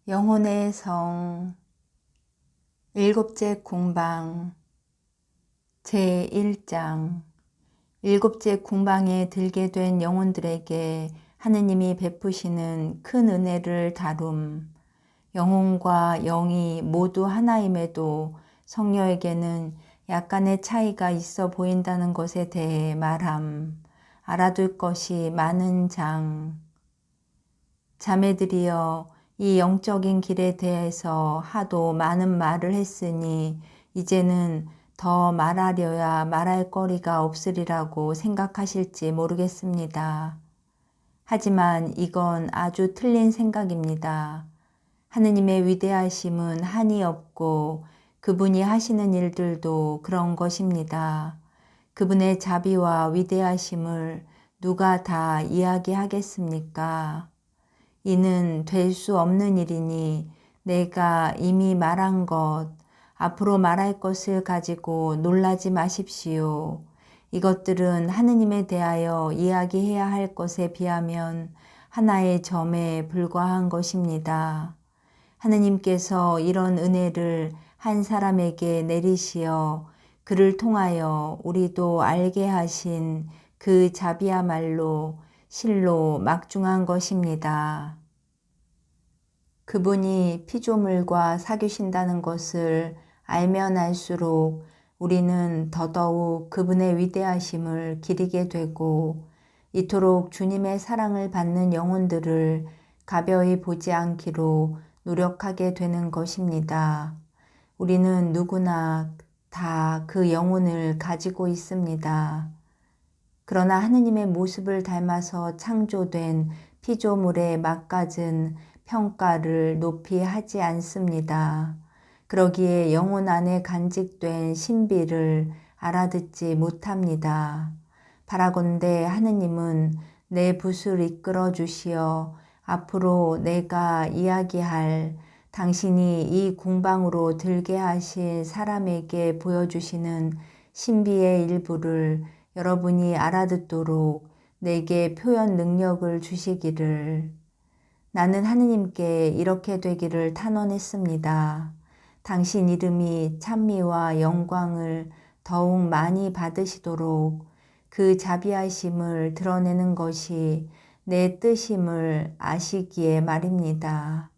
영혼의 성 일곱째 궁방 제1장 일곱째 궁방에 들게 된 영혼들에게 하느님이 베푸시는 큰 은혜를 다룸. 영혼과 영이 모두 하나임에도 성녀에게는 약간의 차이가 있어 보인다는 것에 대해 말함. 알아둘 것이 많은 장. 자매들이여, 이 영적인 길에 대해서 하도 많은 말을 했으니 이제는 더 말하려야 말할 거리가 없으리라고 생각하실지 모르겠습니다. 하지만 이건 아주 틀린 생각입니다. 하느님의 위대하심은 한이 없고 그분이 하시는 일들도 그런 것입니다. 그분의 자비와 위대하심을 누가 다 이야기하겠습니까? 이는 될 수 없는 일이니 내가 이미 말한 것, 앞으로 말할 것을 가지고 놀라지 마십시오. 이것들은 하느님에 대하여 이야기해야 할 것에 비하면 하나의 점에 불과한 것입니다. 하느님께서 이런 은혜를 한 사람에게 내리시어 그를 통하여 우리도 알게 하신 그 자비야말로 실로 막중한 것입니다. 그분이 피조물과 사귀신다는 것을 알면 알수록 우리는 더더욱 그분의 위대하심을 기리게 되고 이토록 주님의 사랑을 받는 영혼들을 가벼이 보지 않기로 노력하게 되는 것입니다. 우리는 누구나 다 그 영혼을 가지고 있습니다. 그러나 하느님의 모습을 닮아서 창조된 피조물의 맛까진 평가를 높이 하지 않습니다. 그러기에 영혼 안에 간직된 신비를 알아듣지 못합니다. 바라건대 하느님은 내 붓을 이끌어 주시어 앞으로 내가 이야기할 당신이 이 궁방으로 들게 하실 사람에게 보여주시는 신비의 일부를 여러분이 알아듣도록 내게 표현 능력을 주시기를. 나는 하느님께 이렇게 되기를 탄원했습니다. 당신 이름이 찬미와 영광을 더욱 많이 받으시도록 그 자비하심을 드러내는 것이 내 뜻임을 아시기에 말입니다.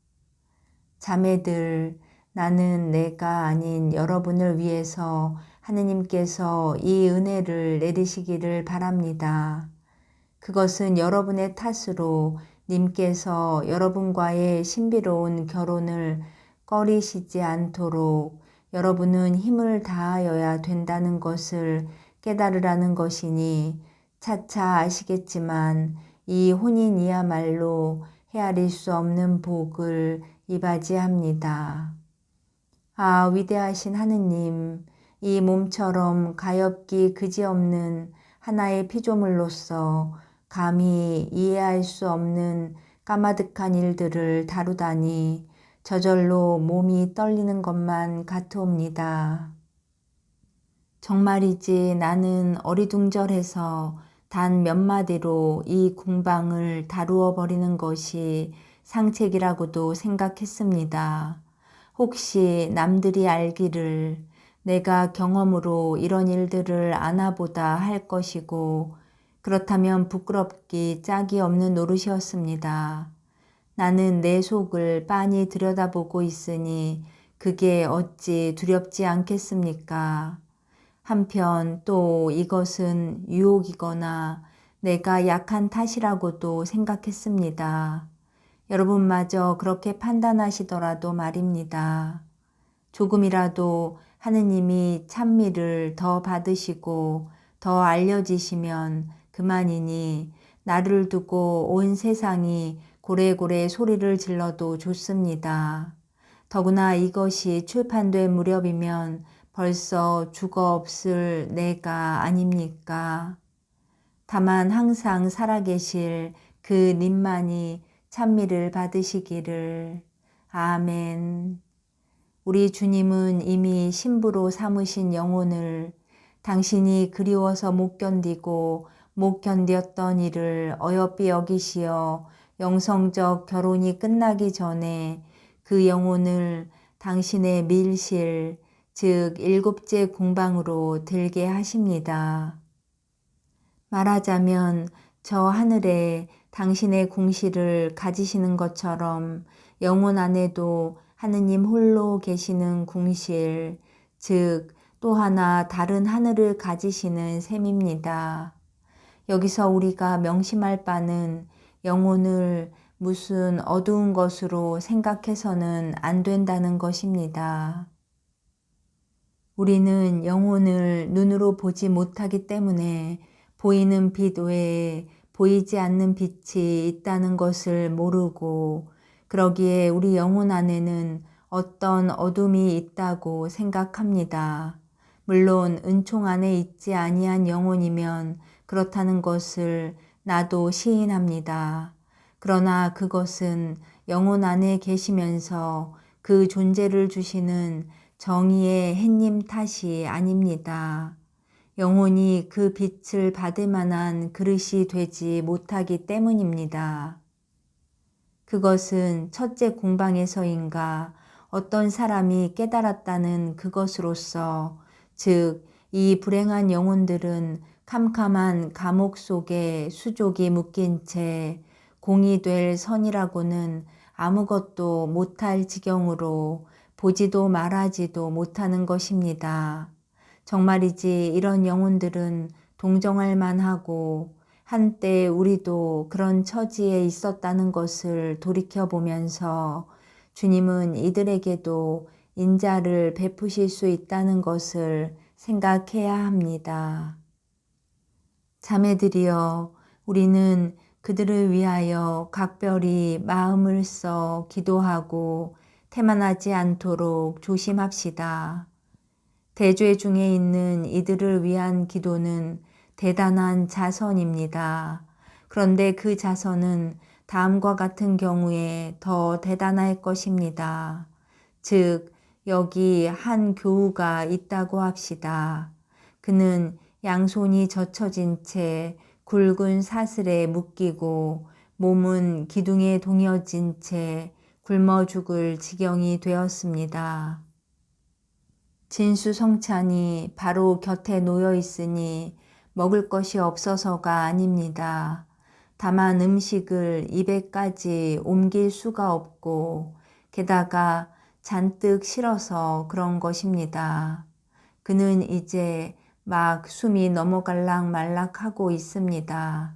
자매들, 나는 내가 아닌 여러분을 위해서 하느님께서 이 은혜를 내리시기를 바랍니다. 그것은 여러분의 탓으로 님께서 여러분과의 신비로운 결혼을 꺼리시지 않도록 여러분은 힘을 다하여야 된다는 것을 깨달으라는 것이니 차차 아시겠지만 이 혼인이야말로 헤아릴 수 없는 복을 이바지합니다. 아, 위대하신 하느님, 이 몸처럼 가엾기 그지없는 하나의 피조물로서 감히 이해할 수 없는 까마득한 일들을 다루다니 저절로 몸이 떨리는 것만 같으옵니다. 정말이지 나는 어리둥절해서 단 몇 마디로 이 궁방을 다루어 버리는 것이 상책이라고도 생각했습니다. 혹시 남들이 알기를 내가 경험으로 이런 일들을 아나보다 할 것이고 그렇다면 부끄럽기 짝이 없는 노릇이었습니다. 나는 내 속을 빤히 들여다보고 있으니 그게 어찌 두렵지 않겠습니까? 한편 또 이것은 유혹이거나 내가 약한 탓이라고도 생각했습니다. 여러분마저 그렇게 판단하시더라도 말입니다. 조금이라도 하느님이 찬미를 더 받으시고 더 알려지시면 그만이니 나를 두고 온 세상이 고래고래 소리를 질러도 좋습니다. 더구나 이것이 출판될 무렵이면 벌써 죽어 없을 내가 아닙니까? 다만 항상 살아계실 그 님만이 찬미를 받으시기를. 아멘. 우리 주님은 이미 신부로 삼으신 영혼을 당신이 그리워서 못 견디고 못 견뎠던 일을 어여삐 여기시어 영성적 결혼이 끝나기 전에 그 영혼을 당신의 밀실, 즉 일곱째 궁방으로 들게 하십니다. 말하자면 저 하늘에 당신의 궁실을 가지시는 것처럼 영혼 안에도 하느님 홀로 계시는 궁실, 즉 또 하나 다른 하늘을 가지시는 셈입니다. 여기서 우리가 명심할 바는 영혼을 무슨 어두운 것으로 생각해서는 안 된다는 것입니다. 우리는 영혼을 눈으로 보지 못하기 때문에 보이는 빛 외에 보이지 않는 빛이 있다는 것을 모르고, 그러기에 우리 영혼 안에는 어떤 어둠이 있다고 생각합니다. 물론 은총 안에 있지 아니한 영혼이면 그렇다는 것을 나도 시인합니다. 그러나 그것은 영혼 안에 계시면서 그 존재를 주시는 정의의 햇님 탓이 아닙니다. 영혼이 그 빛을 받을 만한 그릇이 되지 못하기 때문입니다. 그것은 첫째 궁방에서인가 어떤 사람이 깨달았다는 그것으로서, 즉 이 불행한 영혼들은 캄캄한 감옥 속에 수족이 묶인 채 공이 될 선이라고는 아무것도 못할 지경으로 보지도 말하지도 못하는 것입니다. 정말이지 이런 영혼들은 동정할 만하고, 한때 우리도 그런 처지에 있었다는 것을 돌이켜보면서 주님은 이들에게도 인자를 베푸실 수 있다는 것을 생각해야 합니다. 자매들이여, 우리는 그들을 위하여 각별히 마음을 써 기도하고 태만하지 않도록 조심합시다. 대죄 중에 있는 이들을 위한 기도는 대단한 자선입니다. 그런데 그 자선은 다음과 같은 경우에 더 대단할 것입니다. 즉, 여기 한 교우가 있다고 합시다. 그는 양손이 젖혀진 채 굵은 사슬에 묶이고 몸은 기둥에 동여진 채 굶어 죽을 지경이 되었습니다. 진수성찬이 바로 곁에 놓여 있으니 먹을 것이 없어서가 아닙니다. 다만 음식을 입에까지 옮길 수가 없고 게다가 잔뜩 실어서 그런 것입니다. 그는 이제 막 숨이 넘어갈락 말락하고 있습니다.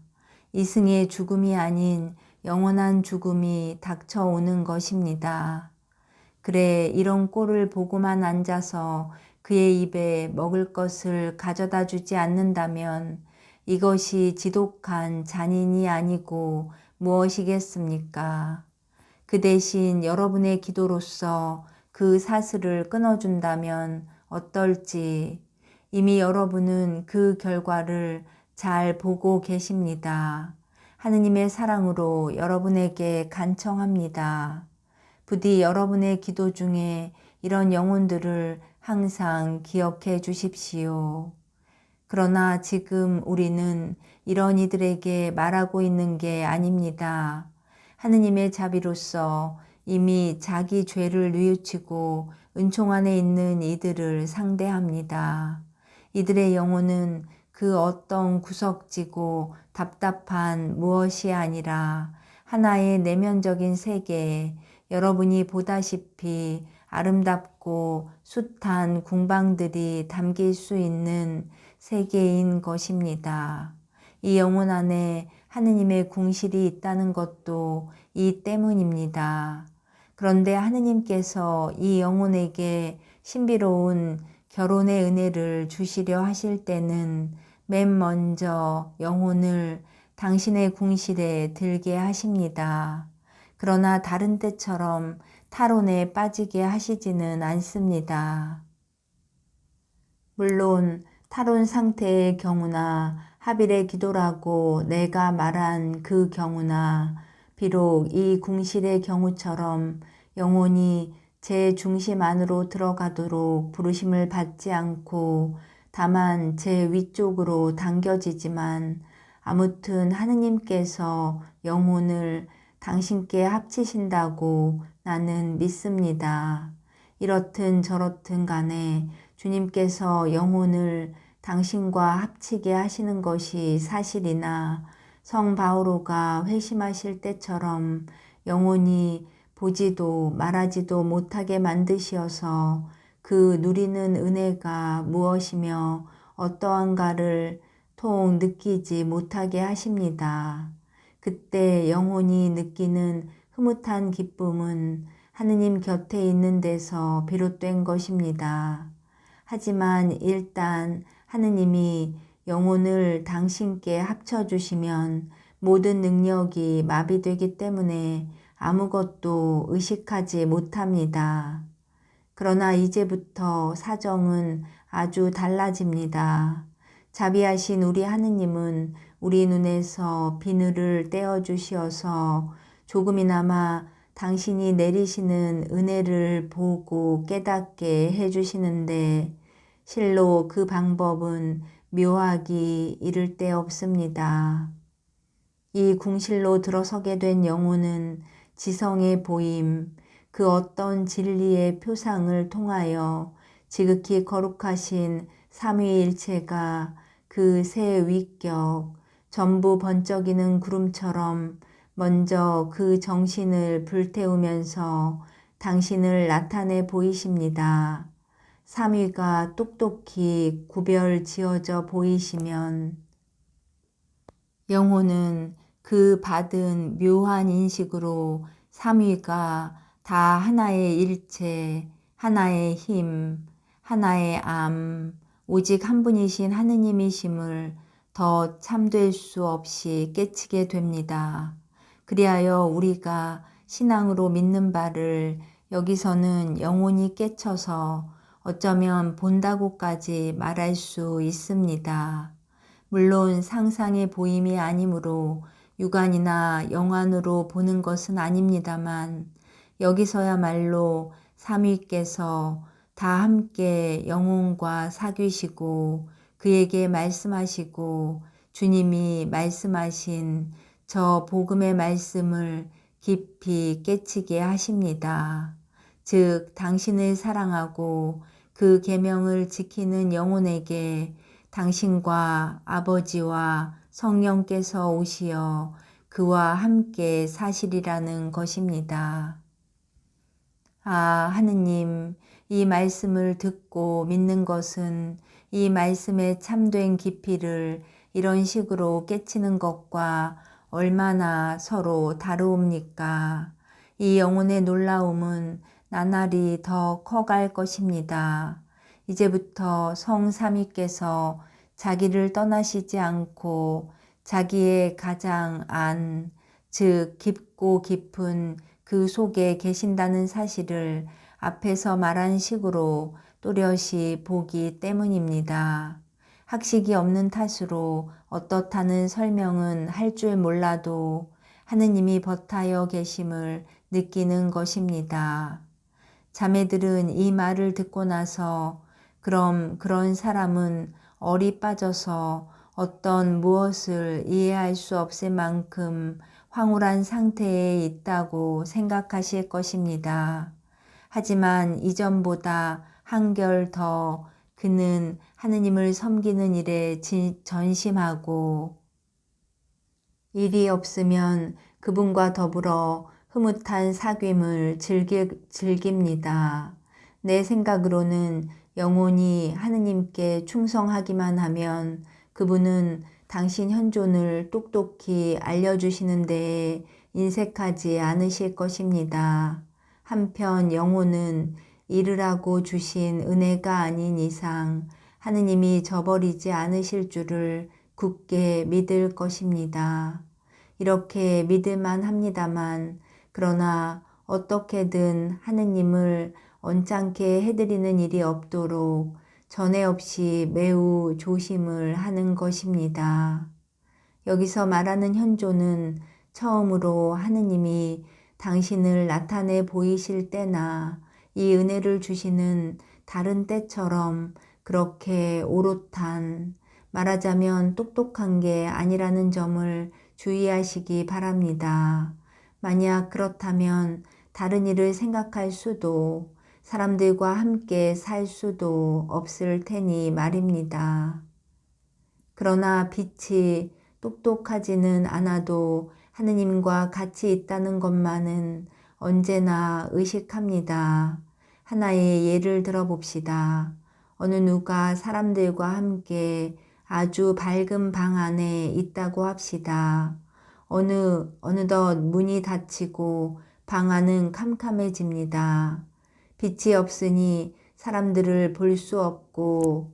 이승의 죽음이 아닌 영원한 죽음이 닥쳐오는 것입니다. 그래, 이런 꼴을 보고만 앉아서 그의 입에 먹을 것을 가져다 주지 않는다면 이것이 지독한 잔인이 아니고 무엇이겠습니까? 그 대신 여러분의 기도로서 그 사슬을 끊어준다면 어떨지, 이미 여러분은 그 결과를 잘 보고 계십니다. 하느님의 사랑으로 여러분에게 간청합니다. 부디 여러분의 기도 중에 이런 영혼들을 항상 기억해 주십시오. 그러나 지금 우리는 이런 이들에게 말하고 있는 게 아닙니다. 하느님의 자비로서 이미 자기 죄를 뉘우치고 은총 안에 있는 이들을 상대합니다. 이들의 영혼은 그 어떤 구석지고 답답한 무엇이 아니라 하나의 내면적인 세계에 여러분이 보다시피 아름답고 숱한 궁방들이 담길 수 있는 세계인 것입니다. 이 영혼 안에 하느님의 궁실이 있다는 것도 이 때문입니다. 그런데 하느님께서 이 영혼에게 신비로운 결혼의 은혜를 주시려 하실 때는 맨 먼저 영혼을 당신의 궁실에 들게 하십니다. 그러나 다른 때처럼 탈원에 빠지게 하시지는 않습니다. 물론 탈원 상태의 경우나 합일의 기도라고 내가 말한 그 경우나 비록 이 궁실의 경우처럼 영혼이 제 중심 안으로 들어가도록 부르심을 받지 않고 다만 제 위쪽으로 당겨지지만, 아무튼 하느님께서 영혼을 당신께 합치신다고 나는 믿습니다. 이렇든 저렇든 간에 주님께서 영혼을 당신과 합치게 하시는 것이 사실이나 성 바오로가 회심하실 때처럼 영혼이 보지도 말하지도 못하게 만드시어서 그 누리는 은혜가 무엇이며 어떠한가를 통 느끼지 못하게 하십니다. 그때 영혼이 느끼는 흐뭇한 기쁨은 하느님 곁에 있는 데서 비롯된 것입니다. 하지만 일단 하느님이 영혼을 당신께 합쳐주시면 모든 능력이 마비되기 때문에 아무것도 의식하지 못합니다. 그러나 이제부터 사정은 아주 달라집니다. 자비하신 우리 하느님은 우리 눈에서 비늘을 떼어주시어서 조금이나마 당신이 내리시는 은혜를 보고 깨닫게 해주시는데 실로 그 방법은 묘하기 이를 데 없습니다. 이 궁실로 들어서게 된 영혼은 지성의 보임, 그 어떤 진리의 표상을 통하여 지극히 거룩하신 삼위일체가 그 새 위격, 전부 번쩍이는 구름처럼 먼저 그 정신을 불태우면서 당신을 나타내 보이십니다. 삼위가 똑똑히 구별 지어져 보이시면 영혼은 그 받은 묘한 인식으로 삼위가 다 하나의 일체, 하나의 힘, 하나의 암, 오직 한 분이신 하느님이심을 더 참될 수 없이 깨치게 됩니다. 그리하여 우리가 신앙으로 믿는 바를 여기서는 영혼이 깨쳐서 어쩌면 본다고까지 말할 수 있습니다. 물론 상상의 보임이 아니므로 육안이나 영안으로 보는 것은 아닙니다만 여기서야말로 삼위께서 다 함께 영혼과 사귀시고 그에게 말씀하시고 주님이 말씀하신 저 복음의 말씀을 깊이 깨치게 하십니다. 즉 당신을 사랑하고 그 계명을 지키는 영혼에게 당신과 아버지와 성령께서 오시어 그와 함께 사시리라는 것입니다. 아, 하느님, 이 말씀을 듣고 믿는 것은 이 말씀의 참된 깊이를 이런 식으로 깨치는 것과 얼마나 서로 다르옵니까? 이 영혼의 놀라움은 나날이 더 커갈 것입니다. 이제부터 성삼위께서 자기를 떠나시지 않고 자기의 가장 안, 즉 깊고 깊은 그 속에 계신다는 사실을 앞에서 말한 식으로 또렷이 보기 때문입니다. 학식이 없는 탓으로 어떻다는 설명은 할 줄 몰라도 하느님이 버타여 계심을 느끼는 것입니다. 자매들은 이 말을 듣고 나서 그럼 그런 사람은 얼이 빠져서 어떤 무엇을 이해할 수 없을 만큼 황홀한 상태에 있다고 생각하실 것입니다. 하지만 이전보다 한결 더 그는 하느님을 섬기는 일에 전심하고 일이 없으면 그분과 더불어 흐뭇한 사귐을 즐깁니다. 내 생각으로는 영혼이 하느님께 충성하기만 하면 그분은 당신 현존을 똑똑히 알려주시는 데에 인색하지 않으실 것입니다. 한편 영혼은 잃으라고 주신 은혜가 아닌 이상 하느님이 저버리지 않으실 줄을 굳게 믿을 것입니다. 이렇게 믿을만 합니다만 그러나 어떻게든 하느님을 언짢게 해드리는 일이 없도록 전에 없이 매우 조심을 하는 것입니다. 여기서 말하는 현존은 처음으로 하느님이 당신을 나타내 보이실 때나 이 은혜를 주시는 다른 때처럼 그렇게 오롯한, 말하자면 똑똑한 게 아니라는 점을 주의하시기 바랍니다. 만약 그렇다면 다른 일을 생각할 수도 사람들과 함께 살 수도 없을 테니 말입니다. 그러나 빛이 똑똑하지는 않아도 하느님과 같이 있다는 것만은 언제나 의식합니다. 하나의 예를 들어봅시다. 어느 누가 사람들과 함께 아주 밝은 방 안에 있다고 합시다. 어느덧 문이 닫히고 방 안은 캄캄해집니다. 빛이 없으니 사람들을 볼 수 없고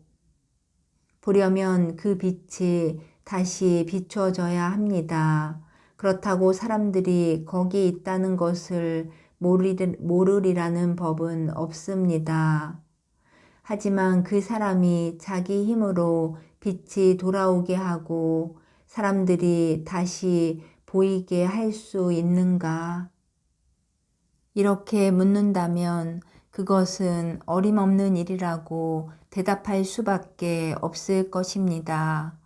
보려면 그 빛이 다시 비춰져야 합니다. 그렇다고 사람들이 거기 있다는 것을 모르리라는 법은 없습니다. 하지만 그 사람이 자기 힘으로 빛이 돌아오게 하고 사람들이 다시 보이게 할 수 있는가? 이렇게 묻는다면 그것은 어림없는 일이라고 대답할 수밖에 없을 것입니다.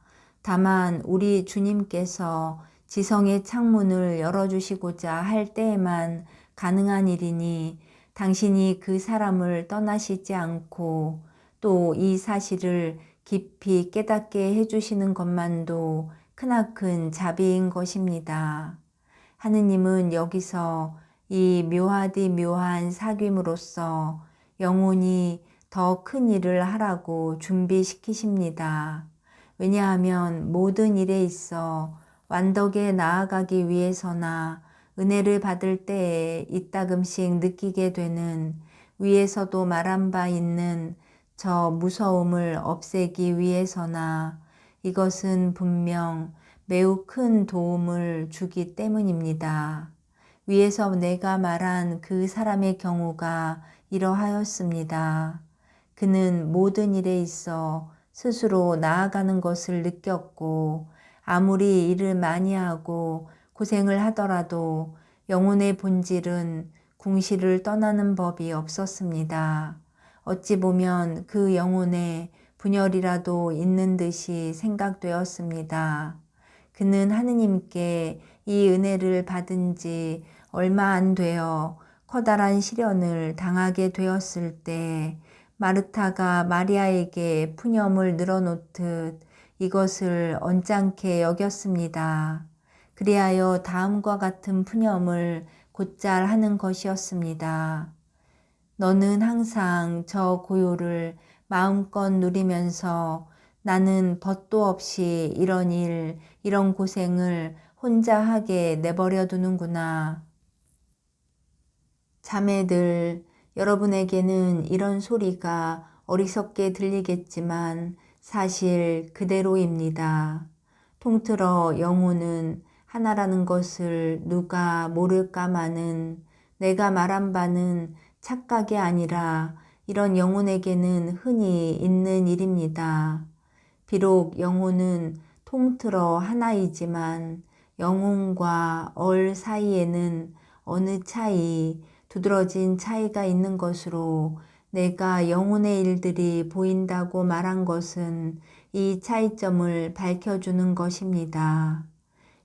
다만 우리 주님께서 지성의 창문을 열어주시고자 할 때에만 가능한 일이니 당신이 그 사람을 떠나시지 않고 또 이 사실을 깊이 깨닫게 해주시는 것만도 크나큰 자비인 것입니다. 하느님은 여기서 이 묘하디 묘한 사귐으로써 영혼이 더 큰 일을 하라고 준비시키십니다. 왜냐하면 모든 일에 있어 완덕에 나아가기 위해서나 은혜를 받을 때에 이따금씩 느끼게 되는 위에서도 말한 바 있는 저 무서움을 없애기 위해서나 이것은 분명 매우 큰 도움을 주기 때문입니다. 위에서 내가 말한 그 사람의 경우가 이러하였습니다. 그는 모든 일에 있어 스스로 나아가는 것을 느꼈고 아무리 일을 많이 하고 고생을 하더라도 영혼의 본질은 궁시를 떠나는 법이 없었습니다. 어찌 보면 그 영혼에 분열이라도 있는 듯이 생각되었습니다. 그는 하느님께 이 은혜를 받은 지 얼마 안 되어 커다란 시련을 당하게 되었을 때 마르타가 마리아에게 푸념을 늘어놓듯 이것을 언짢게 여겼습니다. 그리하여 다음과 같은 푸념을 곧잘 하는 것이었습니다. 너는 항상 저 고요를 마음껏 누리면서 나는 벗도 없이 이런 고생을 혼자 하게 내버려 두는구나. 자매들, 여러분에게는 이런 소리가 어리석게 들리겠지만 사실 그대로입니다. 통틀어 영혼은 하나라는 것을 누가 모를까마는 내가 말한 바는 착각이 아니라 이런 영혼에게는 흔히 있는 일입니다. 비록 영혼은 통틀어 하나이지만 영혼과 얼 사이에는 어느 차이, 두드러진 차이가 있는 것으로 내가 영혼의 일들이 보인다고 말한 것은 이 차이점을 밝혀주는 것입니다.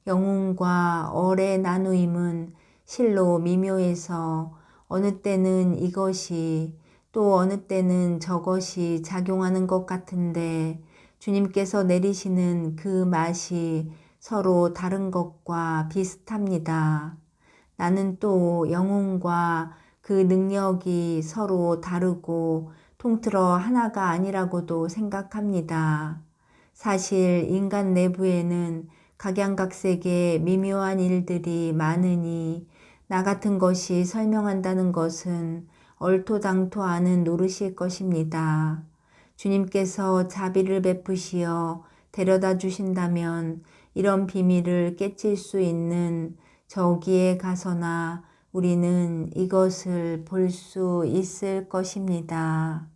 영혼과 얼의 나누임은 실로 미묘해서 어느 때는 이것이 또 어느 때는 저것이 작용하는 것 같은데 주님께서 내리시는 그 맛이 서로 다른 것과 비슷합니다. 나는 또 영혼과 그 능력이 서로 다르고 통틀어 하나가 아니라고도 생각합니다. 사실 인간 내부에는 각양각색의 미묘한 일들이 많으니 나 같은 것이 설명한다는 것은 얼토당토하는 노릇일 것입니다. 주님께서 자비를 베푸시어 데려다 주신다면 이런 비밀을 깨칠 수 있는 저기에 가서나 우리는 이것을 볼 수 있을 것입니다.